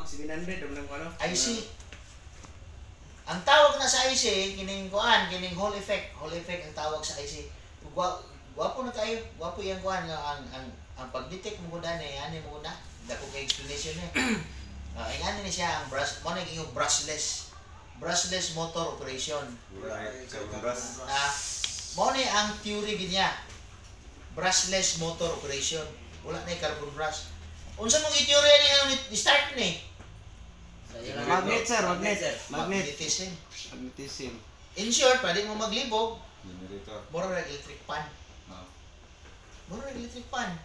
700 ng ano? IC. Ang tawag na sa IC, kining kuan, kining Hall effect. Hall effect ang tawag sa IC. Gwapo na kayo, gwapo yung kuan nga ang pag-detect mo na ani mo na. Dako kay explanation eh. Ang ano ni siya ang brush, mo naging yung brushless motor operation. Mo ni ang theory ginya. Brushless motor operation. Wala na carbon brush. Unsa mong i-theory ni ano ni start ni? Magnet sir, magnetism. Magnetism. In short, pwede mo maglibog. Mura na electric pan. Mura na electric pan.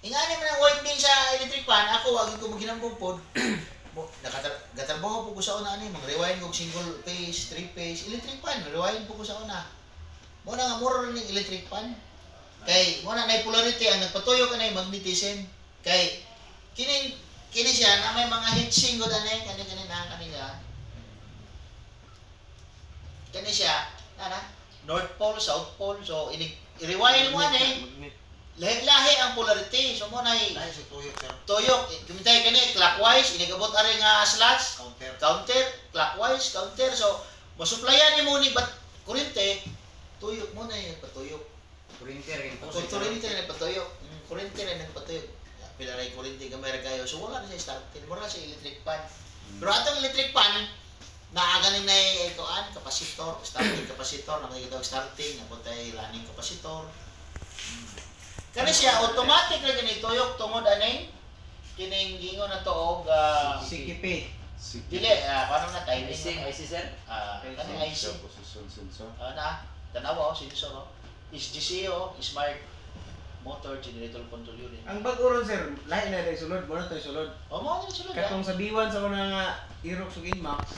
Ingani man ang winding sa electric pan, ako wag ko maghinambog pod. Nakatrabaho po ko sa una ani, mag-rewind ko single phase, three phase, electric pan, rewind po ko sa una. Mo na nga mura ning electric pan. Kay mo na nay polarity ang nagpatuyo kanay magnetism. Kay kini siya na may mga heatsink gud ani kanina. Kani siya, North Pole, South Pole. So i-rewind mo ani. Lahi ang polarity. So mo na tuyok. Kumitay kani clockwise, inigabot ari nga slots, counter, clockwise, counter. So masuplayan nimo ni kuryente, tuyok mo na yung patuyok. Kuryente rin patuyok. Kuryente rin patuyok. Pila ray kuryente gamay ra kayo. So wala na siya starter, wala siya electric pan. Pero atong electric pan ganin na kuan kapasitor, starting kapasitor, nakikita og starting, napuntay running kapasitor. Kani siya automatic ra gani tuyok tungod aning kining gingon na to og CKP. Dili paano na timing IC sir? Kani IC position sensor. Tanawa sensor SGC smart motor generator control unit. Ang bag-uron sir, lahi na rin sulod, mo na tayo sulod. Mo na sulod. Katong sa B1 sa una nga Aerox ug Inmax,